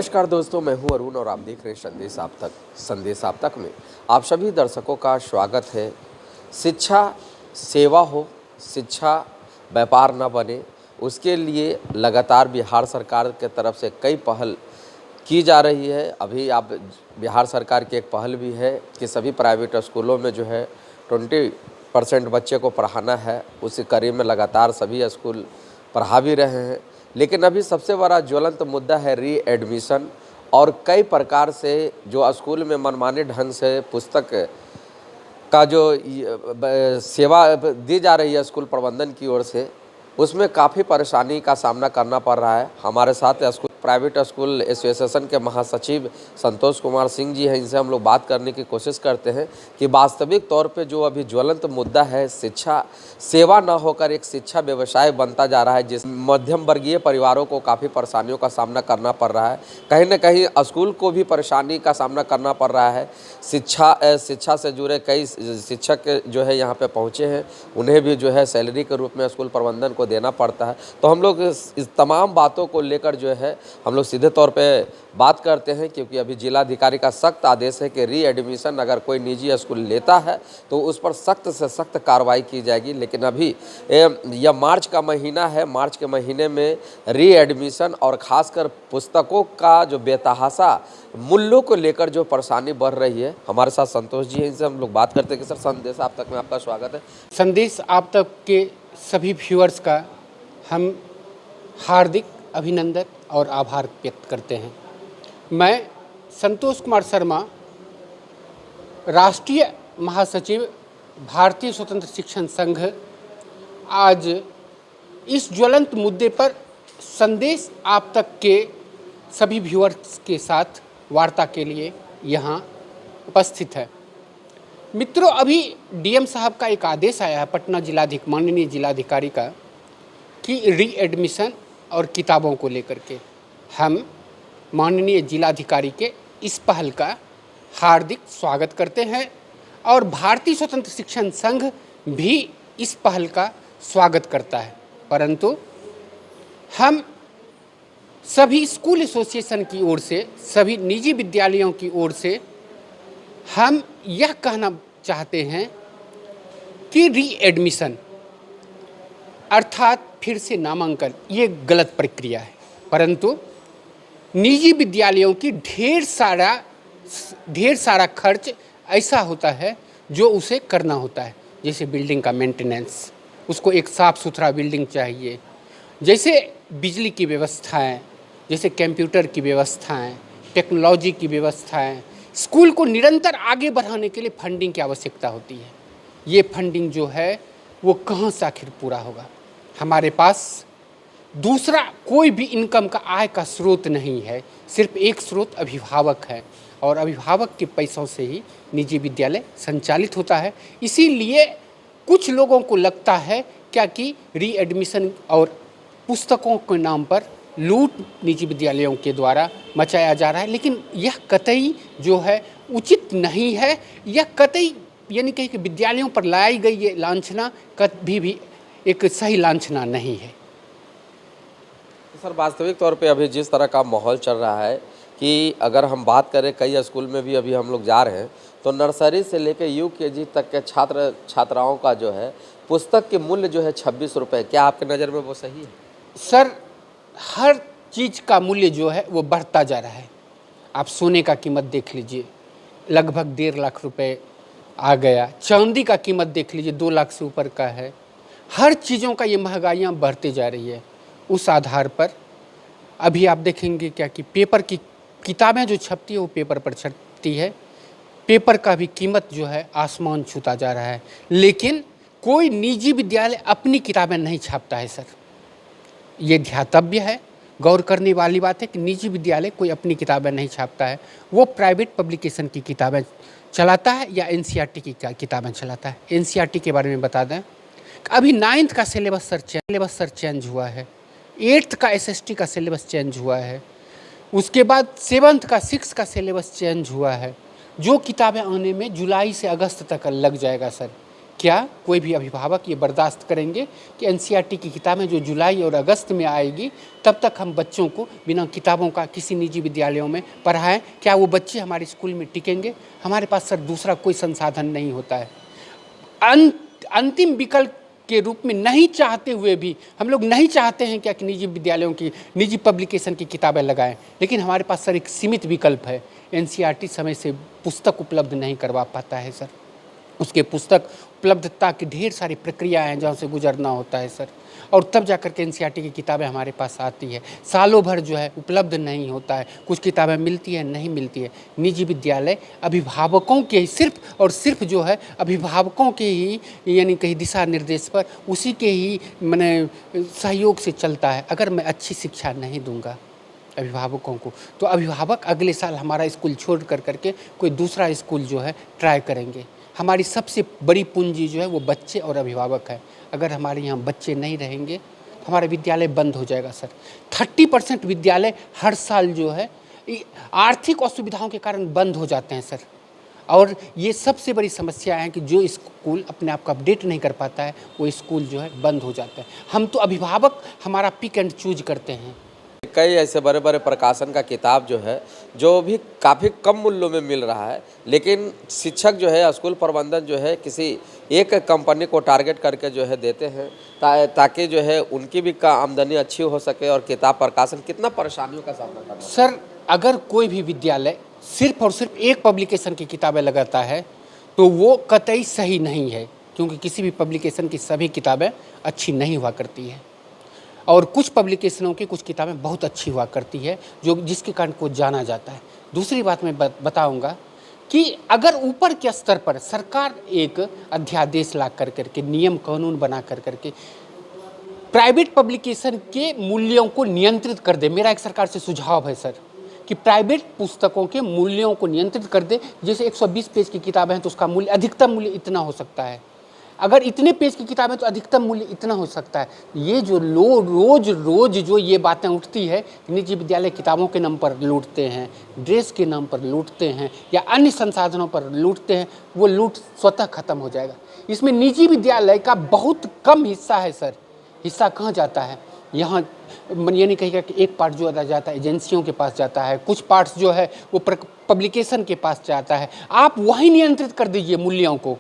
नमस्कार दोस्तों, मैं हूं अरुण और आप देख रहे हैं संदेश आप तक में आप सभी दर्शकों का स्वागत है। शिक्षा सेवा हो, शिक्षा व्यापार न बने, उसके लिए लगातार बिहार सरकार के तरफ से कई पहल की जा रही है। अभी आप बिहार सरकार की एक पहल भी है कि सभी प्राइवेट स्कूलों में जो है 20% बच्चे को पढ़ाना है। उसी कड़ी में लगातार सभी स्कूल पढ़ा भी रहे हैं। लेकिन अभी सबसे बड़ा ज्वलंत मुद्दा है री एडमिशन, और कई प्रकार से जो स्कूल में मनमाने ढंग से पुस्तक का जो सेवा दी जा रही है स्कूल प्रबंधन की ओर से, उसमें काफ़ी परेशानी का सामना करना पड़ रहा है। हमारे साथ प्राइवेट स्कूल एसोसिएशन के महासचिव संतोष कुमार सिंह जी हैं। इनसे हम लोग बात करने की कोशिश करते हैं कि वास्तविक तौर पे जो अभी ज्वलंत मुद्दा है, शिक्षा सेवा न होकर एक शिक्षा व्यवसाय बनता जा रहा है, जिस मध्यम वर्गीय परिवारों को काफ़ी परेशानियों का सामना करना पड़ रहा है। कहीं ना कहीं स्कूल को भी परेशानी का सामना करना पड़ रहा है। शिक्षा से जुड़े कई शिक्षक जो है यहाँ पे पहुँचे हैं, उन्हें भी जो है सैलरी के रूप में स्कूल प्रबंधन को देना पड़ता है। तो हम लोग इस तमाम बातों को लेकर जो है हम लोग सीधे तौर पे बात करते हैं, क्योंकि अभी जिलाधिकारी का सख्त आदेश है कि री एडमिशन अगर कोई निजी स्कूल लेता है तो उस पर सख्त से सख्त कार्रवाई की जाएगी। लेकिन अभी यह मार्च का महीना है, मार्च के महीने में री एडमिशन और ख़ासकर पुस्तकों का जो बेतहाशा मूल्यों को लेकर जो परेशानी बढ़ रही है, हमारे साथ संतोष जी हैं। इनसे हम लोग बात करते हैं कि सर, संदेश आप तक में आपका स्वागत है। संदेश आप तक के सभी व्यूअर्स का हम हार्दिक अभिनंदन और आभार व्यक्त करते हैं। मैं संतोष कुमार शर्मा, राष्ट्रीय महासचिव भारतीय स्वतंत्र शिक्षण संघ, आज इस ज्वलंत मुद्दे पर संदेश आप तक के सभी व्यूअर्स के साथ वार्ता के लिए यहाँ उपस्थित है। मित्रों, अभी डीएम साहब का एक आदेश आया है पटना माननीय जिलाधिकारी का कि री एडमिशन और किताबों को लेकर के हम माननीय जिलाधिकारी के इस पहल का हार्दिक स्वागत करते हैं और भारतीय स्वतंत्र शिक्षण संघ भी इस पहल का स्वागत करता है। परंतु हम सभी स्कूल एसोसिएशन की ओर से, सभी निजी विद्यालयों की ओर से हम यह कहना चाहते हैं कि री एडमिशन अर्थात फिर से नामांकन ये गलत प्रक्रिया है। परंतु निजी विद्यालयों की ढेर सारा खर्च ऐसा होता है जो उसे करना होता है। जैसे बिल्डिंग का मेंटेनेंस, उसको एक साफ़ सुथरा बिल्डिंग चाहिए, जैसे बिजली की व्यवस्थाएं, जैसे कंप्यूटर की व्यवस्थाएं, टेक्नोलॉजी की व्यवस्थाएं। स्कूल को निरंतर आगे बढ़ाने के लिए फंडिंग की आवश्यकता होती है। ये फंडिंग जो है वो कहाँ से आखिर पूरा होगा? हमारे पास दूसरा कोई भी इनकम का, आय का स्रोत नहीं है। सिर्फ एक स्रोत अभिभावक है और अभिभावक के पैसों से ही निजी विद्यालय संचालित होता है। इसीलिए कुछ लोगों को लगता है क्या कि री एडमिशन और पुस्तकों के नाम पर लूट निजी विद्यालयों के द्वारा मचाया जा रहा है। लेकिन यह कतई जो है उचित नहीं है। यह कतई यानी कि विद्यालयों पर लाई गई ये लांछना कभी भी एक सही लांछना नहीं है। सर, वास्तविक तौर पे अभी जिस तरह का माहौल चल रहा है कि अगर हम बात करें, कई स्कूल में भी अभी हम लोग जा रहे हैं तो नर्सरी से लेकर यूकेजी तक के छात्र छात्राओं का जो है पुस्तक के मूल्य जो है 26 रुपये। क्या आपके नज़र में वो सही है? सर, हर चीज़ का मूल्य जो है वो बढ़ता जा रहा है। आप सोने का कीमत देख लीजिए, लगभग 1.5 लाख रुपए आ गया। चांदी का कीमत देख लीजिए, 2 लाख से ऊपर का है। हर चीज़ों का ये महंगाइयाँ बढ़ती जा रही है। उस आधार पर अभी आप देखेंगे क्या कि पेपर की किताबें जो छपती है वो पेपर पर छपती है। पेपर का भी कीमत जो है आसमान छूता जा रहा है। लेकिन कोई निजी विद्यालय अपनी किताबें नहीं छापता है। सर, ये ध्यातव्य है, गौर करने वाली बात है कि निजी विद्यालय कोई अपनी किताबें नहीं छापता है। वो प्राइवेट पब्लिकेशन की किताबें चलाता है या एनसीईआरटी की किताबें चलाता है। एनसीईआरटी के बारे में बता दें, अभी 9th का सिलेबस सर चेंज हुआ है, 8th का एसएसटी का सिलेबस चेंज हुआ है, उसके बाद 7th का 6th का सिलेबस चेंज हुआ है। जो किताबें आने में जुलाई से अगस्त तक लग जाएगा। सर, क्या कोई भी अभिभावक ये बर्दाश्त करेंगे कि एनसीईआरटी की किताबें जो जुलाई और अगस्त में आएगी तब तक हम बच्चों को बिना किताबों का किसी निजी विद्यालयों में पढ़ाएं? क्या वो बच्चे हमारे स्कूल में टिकेंगे? हमारे पास सर दूसरा कोई संसाधन नहीं होता है। अंतिम विकल्प के रूप में नहीं चाहते हुए भी हम लोग नहीं चाहते हैं क्या कि निजी विद्यालयों की निजी पब्लिकेशन की किताबें लगाएं, लेकिन हमारे पास सर एक सीमित विकल्प है। एनसीईआरटी समय से पुस्तक उपलब्ध नहीं करवा पाता है सर। उसके पुस्तक उपलब्धता की ढेर सारी प्रक्रिया हैं जहाँ से गुजरना होता है सर, और तब जाकर के एनसीईआरटी की किताबें हमारे पास आती है। सालों भर जो है उपलब्ध नहीं होता है, कुछ किताबें मिलती है नहीं मिलती है। निजी विद्यालय अभिभावकों के ही सिर्फ और सिर्फ जो है अभिभावकों के ही यानी कहीं दिशा निर्देश पर उसी के ही मैंने सहयोग से चलता है। अगर मैं अच्छी शिक्षा नहीं दूंगा अभिभावकों को तो अभिभावक अगले साल हमारा स्कूल छोड़ करके कोई दूसरा स्कूल जो है ट्राई करेंगे। हमारी सबसे बड़ी पूंजी जो है वो बच्चे और अभिभावक है। अगर हमारे यहाँ बच्चे नहीं रहेंगे तो हमारा विद्यालय बंद हो जाएगा सर। 30% विद्यालय हर साल जो है आर्थिक असुविधाओं के कारण बंद हो जाते हैं सर। और ये सबसे बड़ी समस्या है कि जो स्कूल अपने आप को अपडेट नहीं कर पाता है वो स्कूल जो है बंद हो जाता है। हम तो अभिभावक हमारा पिक एंड चूज करते हैं। कई ऐसे बड़े बड़े प्रकाशन का किताब जो है जो भी काफ़ी कम मूल्यों में मिल रहा है, लेकिन शिक्षक जो है स्कूल प्रबंधन जो है किसी एक कंपनी को टारगेट करके जो है देते हैं ताकि जो है उनकी भी का आमदनी अच्छी हो सके और किताब प्रकाशन कितना परेशानियों का सामना करना। सर अगर कोई भी विद्यालय सिर्फ और सिर्फ एक पब्लिकेशन की किताबें लगाता है तो वो कतई सही नहीं है, क्योंकि किसी भी पब्लिकेशन की सभी किताबें अच्छी नहीं हुआ करती है और कुछ पब्लिकेशनों की कुछ किताबें बहुत अच्छी हुआ करती है जो जिसके कारण को जाना जाता है। दूसरी बात मैं बताऊंगा कि अगर ऊपर के स्तर पर सरकार एक अध्यादेश ला करके नियम कानून बना करके प्राइवेट पब्लिकेशन के मूल्यों को नियंत्रित कर दे। मेरा एक सरकार से सुझाव है सर कि प्राइवेट पुस्तकों के मूल्यों को नियंत्रित कर दे। जैसे 120 पेज की किताबें हैं तो उसका मूल्य अधिकतम मूल्य इतना हो सकता है, अगर इतने पेज की किताबें तो अधिकतम मूल्य इतना हो सकता है। ये जो रोज जो ये बातें उठती है निजी विद्यालय किताबों के नाम पर लूटते हैं, ड्रेस के नाम पर लूटते हैं या अन्य संसाधनों पर लूटते हैं, वो लूट स्वतः खत्म हो जाएगा। इसमें निजी विद्यालय का बहुत कम हिस्सा है सर। हिस्सा कहाँ जाता है? यहाँ ये नहीं कहेगा कि एक पार्ट जो जाता है एजेंसियों के पास जाता है, कुछ पार्ट्स जो है वो पब्लिकेशन के पास जाता है। आप वहीं नियंत्रित कर दीजिए मूल्यों को,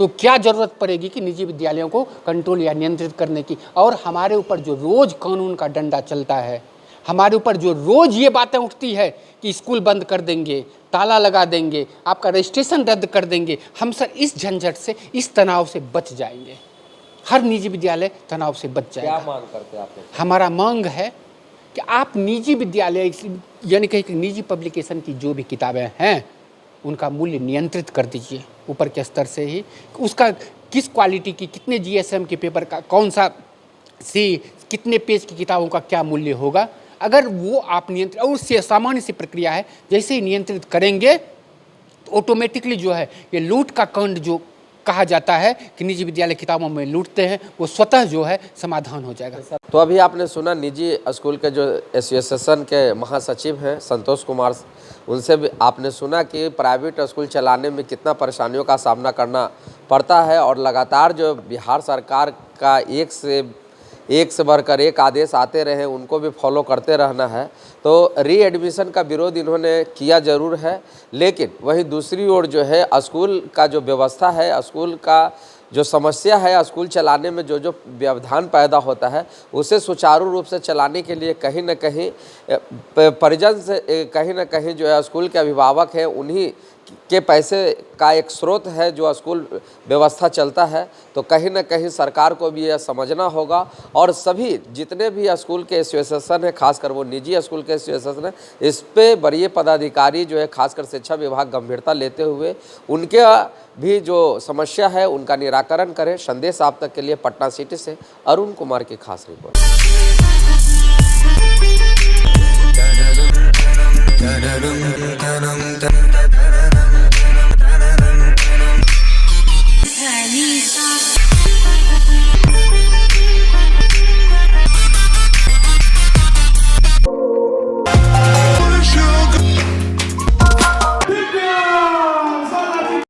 तो क्या ज़रूरत पड़ेगी कि निजी विद्यालयों को कंट्रोल या नियंत्रित करने की। और हमारे ऊपर जो रोज़ कानून का डंडा चलता है, हमारे ऊपर जो रोज़ ये बातें उठती है कि स्कूल बंद कर देंगे, ताला लगा देंगे, आपका रजिस्ट्रेशन रद्द कर देंगे, हम सर इस झंझट से इस तनाव से बच जाएंगे। हर निजी विद्यालय तनाव से बच जाएगा। क्या मांग करते हैं आप? हमारा मांग है कि आप निजी विद्यालय यानी कि निजी पब्लिकेशन की जो भी किताबें हैं उनका मूल्य नियंत्रित कर दीजिए ऊपर के स्तर से ही। उसका किस क्वालिटी की, कितने जीएसएम के पेपर का, कौन सा कितने पेज की किताबों का क्या मूल्य होगा, अगर वो आप नियंत्रित, और उससे सामान्य सी प्रक्रिया है, जैसे ही नियंत्रित करेंगे तो ऑटोमेटिकली जो है ये लूट का कांड जो कहा जाता है कि निजी विद्यालय किताबों में लूटते हैं वो स्वतः जो है समाधान हो जाएगा। तो अभी आपने सुना निजी स्कूल के जो एसोसिएशन के महासचिव हैं संतोष कुमार, उनसे भी आपने सुना कि प्राइवेट स्कूल चलाने में कितना परेशानियों का सामना करना पड़ता है और लगातार जो बिहार सरकार का एक से बढ़कर एक आदेश आते रहे उनको भी फॉलो करते रहना है। तो रीएडमिशन का विरोध इन्होंने किया ज़रूर है, लेकिन वहीं दूसरी ओर जो है स्कूल का जो व्यवस्था है, स्कूल का जो समस्या है, स्कूल चलाने में जो व्यवधान पैदा होता है उसे सुचारू रूप से चलाने के लिए कहीं न कहीं परिजन से कहीं न कहीं जो है स्कूल के अभिभावक हैं उन्हीं के पैसे का एक स्रोत है जो स्कूल व्यवस्था चलता है। तो कहीं न कहीं सरकार को भी यह समझना होगा और सभी जितने भी स्कूल के एसोसिएशन है, खासकर वो निजी स्कूल के एसोसिएशन है, इस पे वरीय पदाधिकारी जो है खासकर शिक्षा विभाग गंभीरता लेते हुए उनके भी जो समस्या है उनका निराकरण करें। संदेश आप तक के लिए पटना सिटी से अरुण कुमार की खास रिपोर्ट।